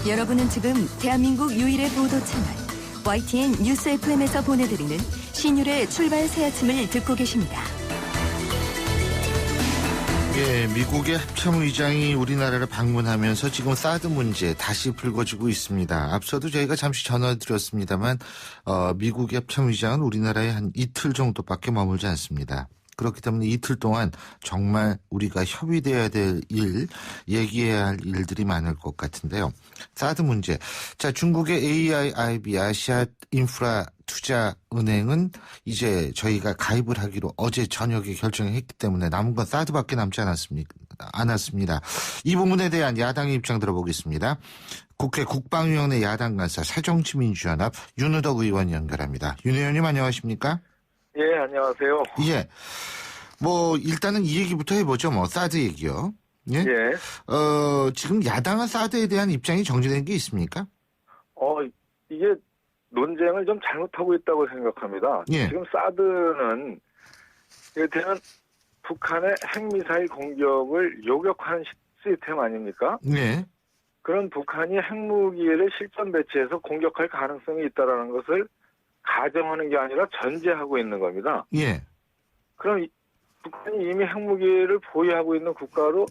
여러분은 지금 대한민국 유일의 보도 채널 YTN 뉴스 FM에서 보내드리는 신율의 출발 새 아침을 듣고 계십니다. 예, 미국의 합참의장이 우리나라를 방문하면서 지금 사드 문제 다시 불거지고 있습니다. 앞서도 저희가 잠시 전화드렸습니다만 미국의 합참의장은 우리나라에 한 이틀 정도밖에 머물지 않습니다. 그렇기 때문에 이틀 동안 정말 우리가 협의돼야 될 일, 얘기해야 할 일들이 많을 것 같은데요. 사드 문제. 자, 중국의 AIIB 아시아 인프라 투자은행은 이제 저희가 가입을 하기로 어제 저녁에 결정했기 때문에 남은 건 사드밖에 남지 않았습니다. 이 부분에 대한 야당의 입장 들어보겠습니다. 국회 국방위원회 야당 간사 새정치민주연합 윤우덕 의원 연결합니다. 윤 의원님 안녕하십니까? 예, 안녕하세요. 예. 일단은 이 얘기부터 해보죠. 사드 얘기요. 예. 예. 지금 야당은 사드에 대한 입장이 정리된 게 있습니까? 이게 논쟁을 좀 잘못하고 있다고 생각합니다. 예. 지금 사드는 이를테면 북한의 핵미사일 공격을 요격하는 시스템 아닙니까? 네. 그런 북한이 핵무기를 실전 배치해서 공격할 가능성이 있다는 것을 가정하는 게 아니라 전제하고 있는 겁니다. 예. 그럼 북한이 이미 핵무기를 보유하고 있는 국가로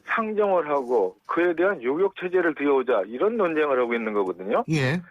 상정을 하고 그에 대한 요격 체제를 들여오자 이런 논쟁을 하고 있는 거거든요. 예.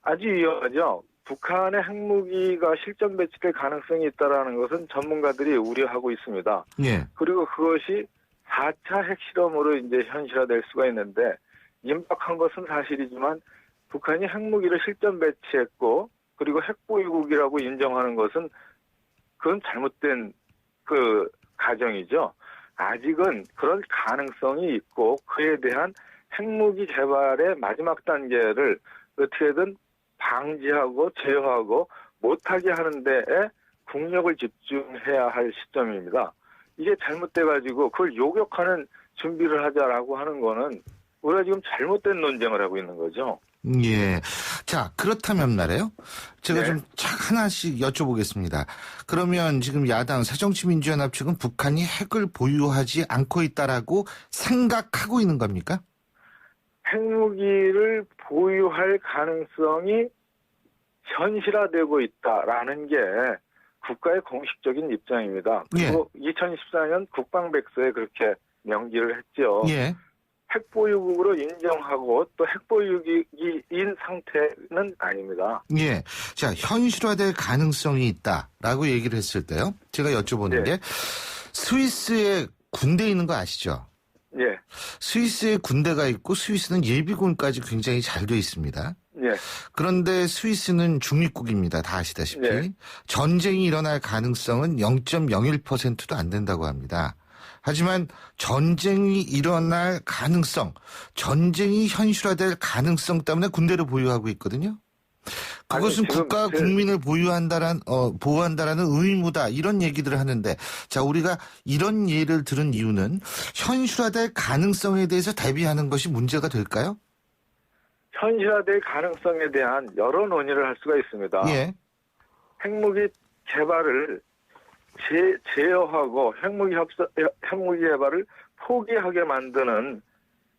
아주 위험하죠. 북한의 핵무기가 실전 배치될 가능성이 있다는 것은 전문가들이 우려하고 있습니다. 예. 그리고 그것이 4차 핵실험으로 이제 현실화될 수가 있는데 임박한 것은 사실이지만 북한이 핵무기를 실전 배치했고 그리고 핵보유국이라고 인정하는 것은 그건 잘못된 가정이죠. 아직은 그런 가능성이 있고 그에 대한 핵무기 개발의 마지막 단계를 어떻게든 방지하고 제어하고 못하게 하는 데에 국력을 집중해야 할 시점입니다. 이게 잘못돼가지고 그걸 요격하는 준비를 하자라고 하는 거는 우리가 지금 잘못된 논쟁을 하고 있는 거죠. 예. 자, 그렇다면 말이에요. 제가 네. 좀 하나씩 여쭤보겠습니다. 그러면 지금 야당 새정치민주연합 측은 북한이 핵을 보유하지 않고 있다라고 생각하고 있는 겁니까? 핵무기를 보유할 가능성이 현실화되고 있다라는 게 국가의 공식적인 입장입니다. 그리고 2014년 국방백서에 그렇게 명기를 했죠. 예. 핵보유국으로 인정하고 또 핵보유국인 상태는 아닙니다. 예. 자, 현실화될 가능성이 있다라고 얘기를 했을 때요. 제가 여쭤보는 게 스위스에 군대 있는 거 아시죠? 예. 스위스에 군대가 있고 스위스는 예비군까지 굉장히 잘 돼 있습니다. 예. 그런데 스위스는 중립국입니다. 다 아시다시피. 예. 전쟁이 일어날 가능성은 0.01%도 안 된다고 합니다. 하지만 전쟁이 일어날 가능성, 전쟁이 현실화될 가능성 때문에 군대를 보유하고 있거든요. 그것은 국가 국민을 보호한다라는 의무다 이런 얘기들을 하는데 자 우리가 이런 예를 들은 이유는 현실화될 가능성에 대해서 대비하는 것이 문제가 될까요? 현실화될 가능성에 대한 여러 논의를 할 수가 있습니다. 예. 핵무기 개발을 제어하고 핵무기 개발을 포기하게 만드는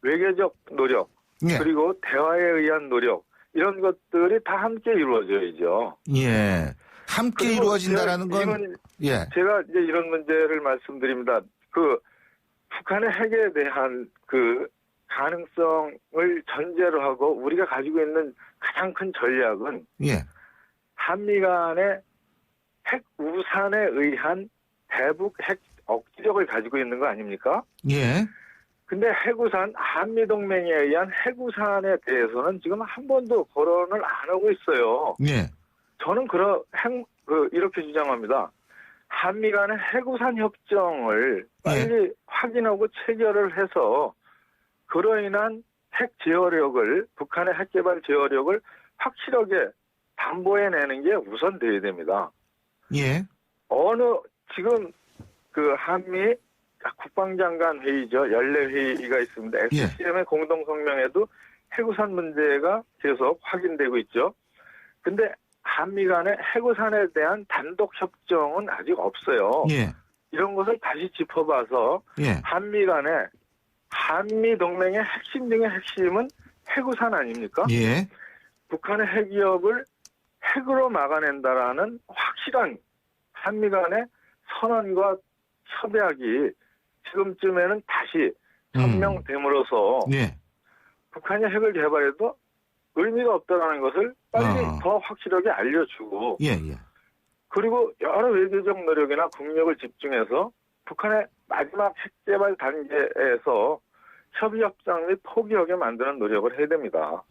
외교적 노력 예. 그리고 대화에 의한 노력 이런 것들이 다 함께 이루어져야죠. 예. 함께 이루어진다라는 건 예. 제가 이제 이런 문제를 말씀드립니다. 북한의 핵에 대한 가능성을 전제로 하고 우리가 가지고 있는 가장 큰 전략은 예. 한미 간의 핵 우산에 의한 대북 핵 억지력을 가지고 있는 거 아닙니까? 예. 근데 핵우산, 한미동맹에 의한 핵우산에 대해서는 지금 한 번도 거론을 안 하고 있어요. 예. 저는 이렇게 주장합니다. 한미 간의 핵우산 협정을 빨리 확인하고 체결을 해서 그로 인한 핵 제어력을, 북한의 핵 개발 제어력을 확실하게 담보해내는 게 우선돼야 됩니다. 예. 지금 한미 국방장관 회의죠. 연례 회의가 있습니다. SCM의 공동성명에도 핵우산 문제가 계속 확인되고 있죠. 근데 한미 간의 핵우산에 대한 단독 협정은 아직 없어요. 예. 이런 것을 다시 짚어봐서 예. 한미 간의 한미 동맹의 핵심 중의 핵심은 핵우산 아닙니까? 예. 북한의 핵위협을 핵으로 막아낸다라는 확실한 한미 간의 선언과 협약이 지금쯤에는 다시 천명됨으로써 예. 북한이 핵을 개발해도 의미가 없다는 것을 빨리 어. 더 확실하게 알려주고 예, 예. 그리고 여러 외교적 노력이나 국력을 집중해서 북한의 마지막 핵개발 단계에서 협의협상 및 포기하게 만드는 노력을 해야 됩니다.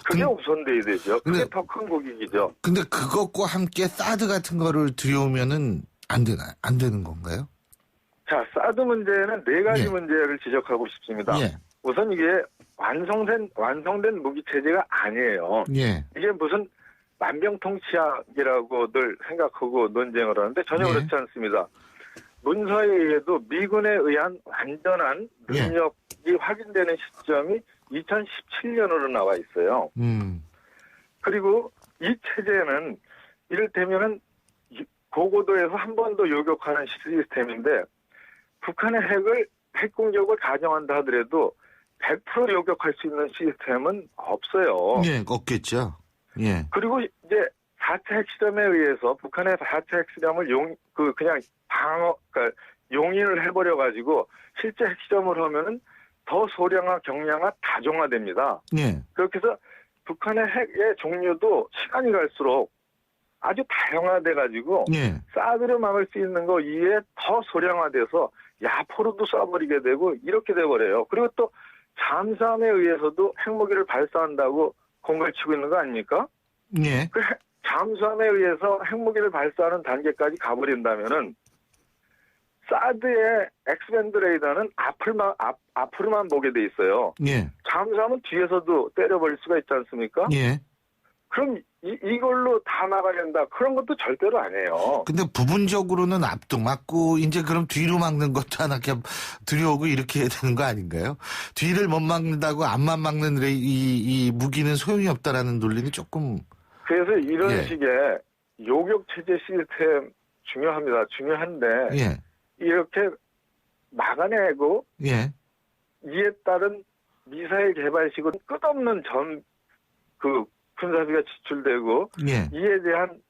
그게 우선돼야 되죠. 그게 근데- 더 큰 고객이죠. 근데 그것과 함께 사드 같은 거를 들여오면은 안 되는 건가요? 자, 사드 문제는 네 가지 예. 문제를 지적하고 싶습니다. 예. 우선 이게 완성된 무기 체제가 아니에요. 예. 이게 무슨 만병통치약이라고들 생각하고 논쟁을 하는데 전혀 예. 그렇지 않습니다. 문서에 의해도 미군에 의한 완전한 예. 능력이 확인되는 시점이 2017년으로 나와 있어요. 그리고 이 체제는 이를테면은 고고도에서 한 번 더 요격하는 시스템인데 북한의 핵 공격을 가정한다 하더라도 100% 요격할 수 있는 시스템은 없어요. 예, 없겠죠. 예. 그리고 이제 4차 핵실험에 의해서 북한의 4차 핵실험을 그러니까 용인을 해버려 가지고 실제 핵실험을 하면은 더 소량화, 경량화, 다종화됩니다. 예. 그렇게 해서 북한의 핵의 종류도 시간이 갈수록 아주 다양화돼 가지고 예. 사드를 막을 수 있는 거 이외에 더 소량화돼서 야포로도 쏴버리게 되고 이렇게 돼버려요. 그리고 또 잠수함에 의해서도 핵무기를 발사한다고 공갈 치고 있는 거 아닙니까? 예. 그 잠수함에 의해서 핵무기를 발사하는 단계까지 가버린다면은 사드의 엑스밴드 레이더는 앞으로만 보게 돼 있어요. 예. 잠수함은 뒤에서도 때려버릴 수가 있지 않습니까? 예. 그럼 이걸로 다 막아낸다. 그런 것도 절대로 안 해요. 근데 부분적으로는 앞도 막고 이제 그럼 뒤로 막는 것도 하나 들여오고 이렇게 해야 되는 거 아닌가요? 뒤를 못 막는다고 앞만 막는 이 무기는 소용이 없다라는 논리는 조금. 그래서 이런 예. 식의 요격 체제 시스템 중요합니다. 중요한데 예. 이렇게 막아내고 예. 이에 따른 미사일 개발식은 끝없는 군사비가 지출되고 예. 이에 대한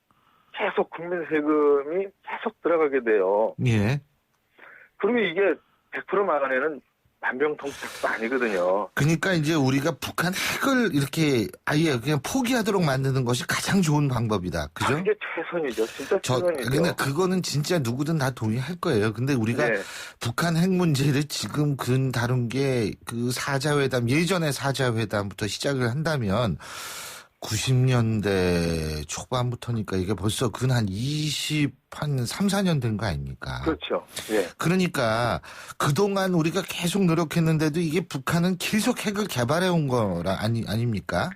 계속 국민 세금이 계속 들어가게 돼요. 예. 그리고 이게 100% 막아내는 만병통치약도 아니거든요. 그러니까 이제 우리가 북한 핵을 이렇게 아예 그냥 포기하도록 만드는 것이 가장 좋은 방법이다. 그죠? 그게 최선이죠. 진짜 최선이죠. 근데 그거는 진짜 누구든 다 동의할 거예요. 근데 우리가 네. 북한 핵 문제를 지금 다룬 게 그 예전에 사자회담부터 시작을 한다면 90년대 초반부터니까 이게 벌써 한 3, 4년 된 거 아닙니까? 그렇죠. 예. 그러니까 그동안 우리가 계속 노력했는데도 이게 북한은 계속 핵을 개발해 온 거라 아닙니까?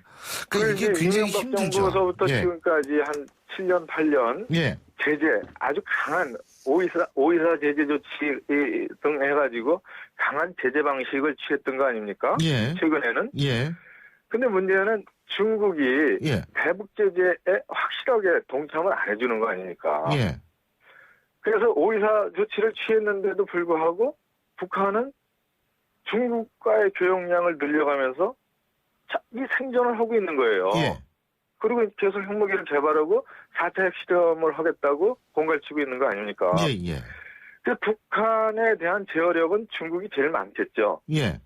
그러니까 이게 굉장히 힘들죠. 정부서부터 예. 지금까지 한 7년, 8년 예. 제재 아주 강한 5.24 제재 조치 등 해가지고 강한 제재 방식을 취했던 거 아닙니까? 예. 최근에는. 예. 근데 문제는 중국이 예. 대북 제재에 확실하게 동참을 안 해주는 거 아닙니까? 예. 그래서 5.24 조치를 취했는데도 불구하고 북한은 중국과의 교역량을 늘려가면서 이 생존을 하고 있는 거예요. 예. 그리고 계속 핵무기를 개발하고 4차 핵실험을 하겠다고 공갈치고 있는 거 아닙니까? 예. 예. 그래서 북한에 대한 제어력은 중국이 제일 많겠죠. 예.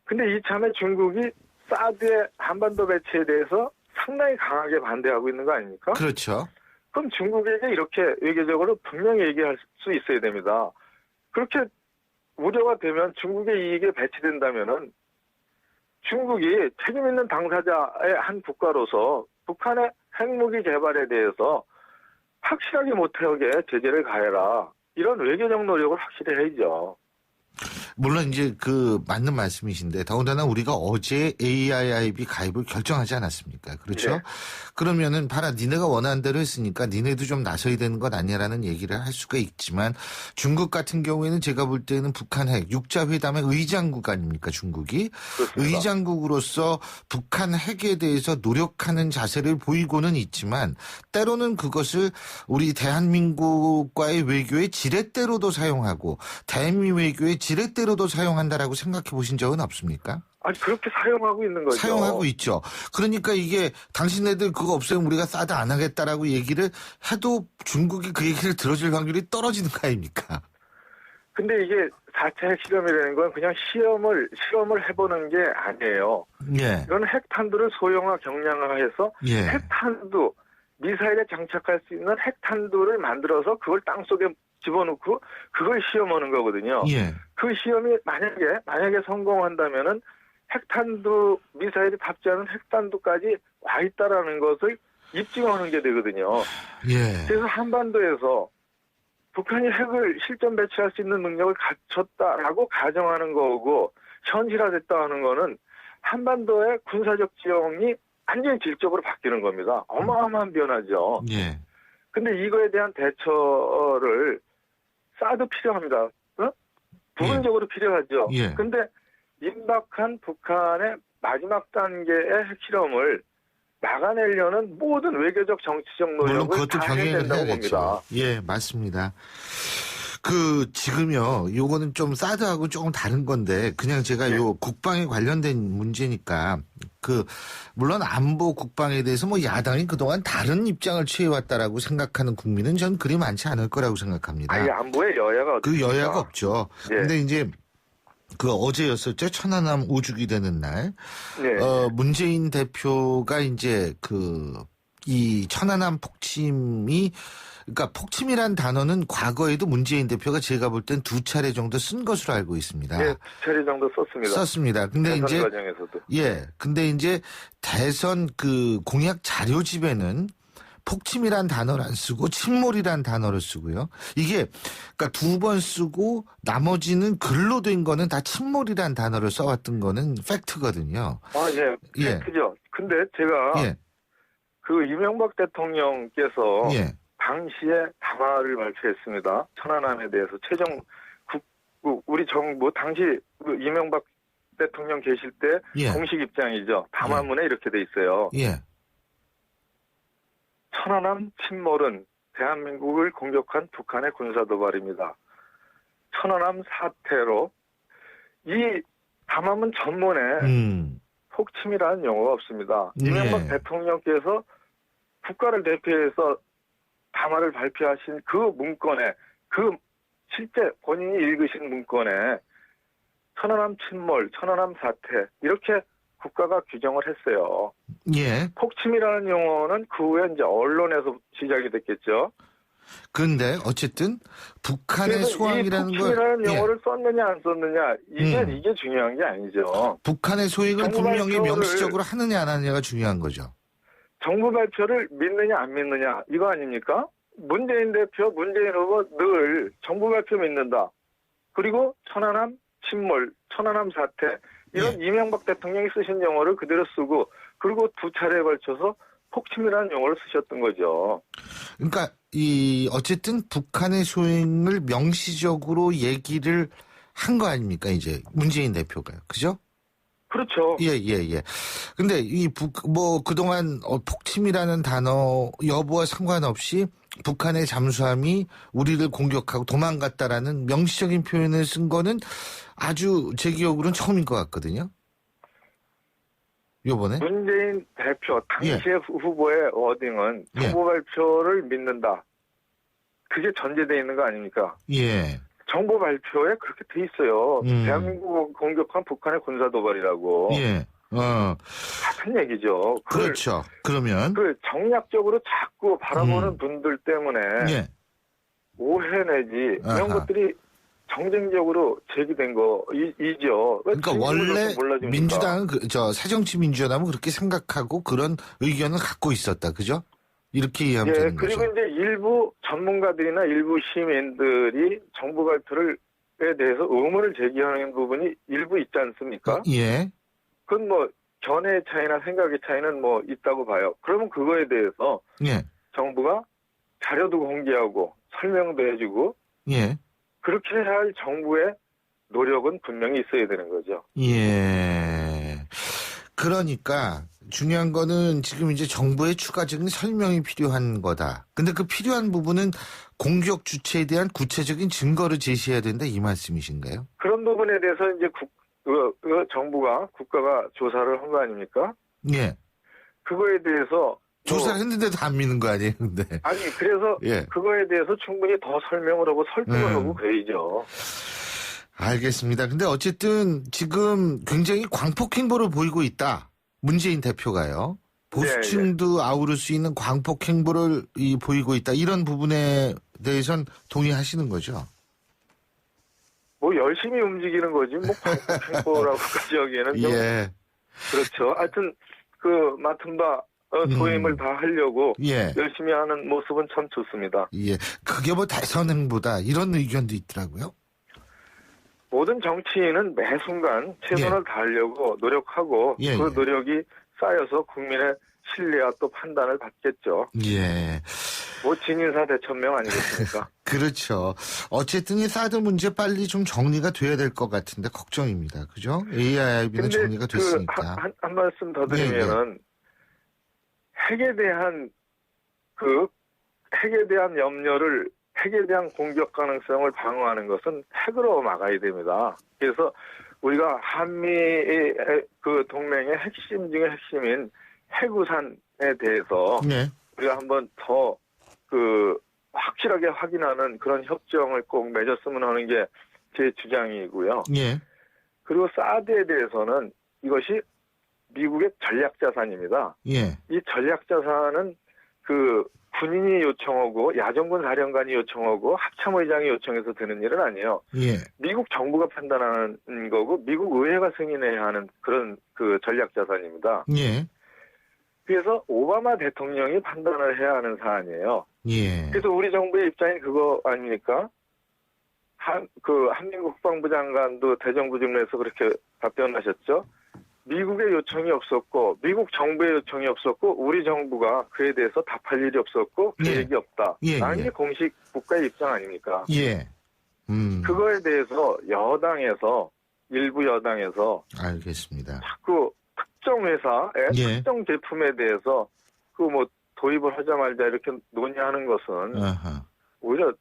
근데 이참에 중국이 사드의 한반도 배치에 대해서 상당히 강하게 반대하고 있는 거 아닙니까? 그렇죠. 그럼 중국에게 이렇게 외교적으로 분명히 얘기할 수 있어야 됩니다. 그렇게 우려가 되면 중국의 이익에 배치된다면은 중국이 책임 있는 당사자의 한 국가로서 북한의 핵무기 개발에 대해서 확실하게 못하게 제재를 가해라. 이런 외교적 노력을 확실히 해야죠. 물론 이제 맞는 말씀이신데 더군다나 우리가 어제 AIIB 가입을 결정하지 않았습니까? 그렇죠? 네. 그러면은 봐라 니네가 원하는 대로 했으니까 니네도 좀 나서야 되는 것 아니냐라는 얘기를 할 수가 있지만 중국 같은 경우에는 제가 볼 때는 북한 핵 육자회담의 의장국 아닙니까 중국이? 그렇습니다. 의장국으로서 북한 핵에 대해서 노력하는 자세를 보이고는 있지만 때로는 그것을 우리 대한민국과의 외교의 지렛대로도 사용하고 대미 외교의 지렛대로도 사용한다라고 생각해 보신 적은 없습니까? 아니 그렇게 사용하고 있는 거죠. 사용하고 있죠. 그러니까 이게 당신네들 그거 없애면 우리가 사드 안 하겠다라고 얘기를 해도 중국이 그 얘기를 들어줄 확률이 떨어지는 거 아닙니까? 근데 이게 4차 핵실험이라는 건 그냥 실험을 해보는 게 아니에요. 예. 이건 핵탄두를 소형화 경량화해서 예. 핵탄두, 미사일에 장착할 수 있는 핵탄두를 만들어서 그걸 땅속에 집어넣고 그걸 시험하는 거거든요. 예. 그 시험이 만약에 성공한다면은 핵탄두 미사일이 탑재하는 핵탄두까지 와 있다라는 것을 입증하는 게 되거든요. 예. 그래서 한반도에서 북한이 핵을 실전 배치할 수 있는 능력을 갖췄다라고 가정하는 거고 현실화됐다 하는 거는 한반도의 군사적 지형이 완전히 질적으로 바뀌는 겁니다. 어마어마한 변화죠. 예. 근데 이거에 대한 대처를 사드 필요합니다. 부분적으로 필요하죠. 예. 근데 임박한 북한의 마지막 단계의 핵실험을 막아내려는 모든 외교적 정치적 물론 노력을 그것도 다 해야 병행을 된다고 해야겠죠. 봅니다. 예, 맞습니다. 지금요, 요거는 좀 사드하고 조금 다른 건데, 그냥 제가 요 국방에 관련된 문제니까, 물론 안보 국방에 대해서 뭐 야당이 그동안 다른 입장을 취해왔다라고 생각하는 국민은 전 그리 많지 않을 거라고 생각합니다. 아니, 안보에 여야가 그 여야가 없죠. 예. 근데 이제, 어제였었죠. 천안함 우주기 되는 날. 네. 문재인 대표가 이제 이 천안함 폭침이, 그러니까 폭침이란 단어는 과거에도 문재인 대표가 제가 볼 땐 2차례 정도 쓴 것으로 알고 있습니다. 네, 2차례 정도 썼습니다. 근데 대선 이제 과정에서도. 예. 근데 이제 대선 공약 자료집에는 폭침이란 단어를 안 쓰고 침몰이란 단어를 쓰고요. 이게 그러니까 2번 쓰고 나머지는 글로 된 거는 다 침몰이란 단어를 써왔던 거는 팩트거든요. 예. 예. 팩트죠. 근데 제가 예. 이명박 대통령께서 예. 당시에 담화를 발표했습니다. 천안함에 대해서 우리 정부 당시 이명박 대통령 계실 때 예. 공식 입장이죠. 담화문에 이렇게 돼 있어요. 예. 천안함 침몰은 대한민국을 공격한 북한의 군사도발입니다. 천안함 사태로 이 담화문 전문에 폭침이라는 용어가 없습니다. 이명박 대통령께서 국가를 대표해서 담화를 발표하신 그 문건에 실제 본인이 읽으신 문건에 천안함 침몰, 천안함 사태 이렇게 국가가 규정을 했어요. 예. 폭침이라는 용어는 그 후에 이제 언론에서 시작이 됐겠죠. 그런데 어쨌든 북한의 소항이라는 걸 폭침이라는 용어를 썼느냐 안 썼느냐 이게 중요한 게 아니죠. 북한의 소행을 분명히 발표를, 명시적으로 하느냐 안 하느냐가 중요한 거죠. 정부 발표를 믿느냐 안 믿느냐 이거 아닙니까? 문재인 대표, 문재인 후보 늘 정부 발표 믿는다. 그리고 천안함 침몰, 천안함 사태 이런 이명박 대통령이 쓰신 용어를 그대로 쓰고 그리고 2차례에 걸쳐서 폭침이라는 용어를 쓰셨던 거죠. 그러니까 어쨌든 북한의 소행을 명시적으로 얘기를 한 거 아닙니까? 이제 문재인 대표가요. 그죠? 그렇죠. 예. 근데 그동안 폭침이라는 단어 여부와 상관없이 북한의 잠수함이 우리를 공격하고 도망갔다라는 명시적인 표현을 쓴 거는 아주 제 기억으로는 처음인 것 같거든요. 요번에. 문재인 대표 당시의 후보의 워딩은 정부 발표를 믿는다. 그게 전제되어 있는 거 아닙니까? 예. 정부 발표에 그렇게 돼 있어요. 대한민국을 공격한 북한의 군사도발이라고. 예. 같은 얘기죠. 그렇죠. 그러면 정략적으로 자꾸 바라보는 분들 때문에 오해 내지 이런 것들이 정쟁적으로 제기된 거이죠. 그러니까 원래 민주당은 새정치민주연합은 그렇게 생각하고 그런 의견을 갖고 있었다. 그죠? 이렇게 이해하면 되는 거죠. 그리고 이제 일부 전문가들이나 일부 시민들이 정부 발표에 대해서 의문을 제기하는 부분이 일부 있지 않습니까? 예. 그건 견해의 차이나 생각의 차이는 있다고 봐요. 그러면 그거에 대해서 정부가 자료도 공개하고 설명도 해주고 그렇게 해야 할 정부의 노력은 분명히 있어야 되는 거죠. 예. 그러니까 중요한 거는 지금 이제 정부의 추가적인 설명이 필요한 거다. 근데 그 필요한 부분은 공격 주체에 대한 구체적인 증거를 제시해야 된다 이 말씀이신가요? 그런 부분에 대해서 이제 정부가 국가가 조사를 한 거 아닙니까? 예. 그거에 대해서 조사를 했는데도 안 믿는 거 아니에요, 근데. 아니 그래서 예. 그거에 대해서 충분히 더 설명을 하고 설득을 하고 그래야죠. 알겠습니다. 근데 어쨌든 지금 굉장히 광폭 행보를 보이고 있다. 문재인 대표가요. 보수층도 아우를 수 있는 광폭 행보를 보이고 있다. 이런 부분에 대해서는 동의하시는 거죠? 뭐 열심히 움직이는 거지 뭐 광폭 행보라고까지 하기에는 좀 예. 그렇죠. 하여튼 그 맡은 바 소임을 다 하려고 예. 열심히 하는 모습은 참 좋습니다. 예. 그게 뭐 대선 행보다 이런 의견도 있더라고요. 모든 정치인은 매 순간 최선을 다하려고 노력하고 예, 그 예. 노력이 쌓여서 국민의 신뢰와 또 판단을 받겠죠. 예. 뭐 진인사 대천명 아니겠습니까? 그렇죠. 어쨌든 이 사드 문제 빨리 좀 정리가 돼야 될 것 같은데 걱정입니다. 그죠? AIIB는 정리가 됐으니까. 한 말씀 더 드리면은 핵에 대한 염려를 핵에 대한 공격 가능성을 방어하는 것은 핵으로 막아야 됩니다. 그래서 우리가 한미의 그 동맹의 핵심 중에 핵심인 핵우산에 대해서 네. 우리가 한번 더 확실하게 확인하는 그런 협정을 꼭 맺었으면 하는 게 제 주장이고요. 예. 그리고 사드에 대해서는 이것이 미국의 전략자산입니다. 예. 이 전략자산은 군인이 요청하고 야전군 사령관이 요청하고 합참의장이 요청해서 되는 일은 아니에요. 예. 미국 정부가 판단하는 거고 미국 의회가 승인해야 하는 그런 전략자산입니다. 예. 그래서 오바마 대통령이 판단을 해야 하는 사안이에요. 예. 그래서 우리 정부의 입장이 그거 아닙니까? 한민국 국방부 장관도 대정부질문에서 그렇게 답변하셨죠. 미국의 요청이 없었고 미국 정부의 요청이 없었고 우리 정부가 그에 대해서 답할 일이 없었고 계획이 없다. 라는 게 공식 국가의 입장 아닙니까? 예. 그거에 대해서 일부 여당에서 알겠습니다. 자꾸 특정 회사의 특정 제품에 대해서 도입을 하자 말자 이렇게 논의하는 것은 오히려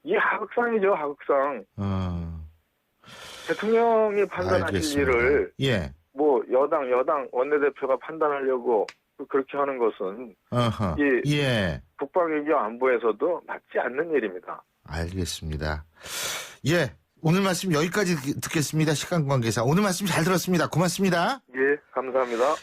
이 하극상이죠, 하극상. 대통령이 판단하실 일을 뭐 여당 원내대표가 판단하려고 그렇게 하는 것은 국방위기 안보에서도 맞지 않는 일입니다. 알겠습니다. 예, 오늘 말씀 여기까지 듣겠습니다. 시간 관계상 오늘 말씀 잘 들었습니다. 고맙습니다. 예, 감사합니다.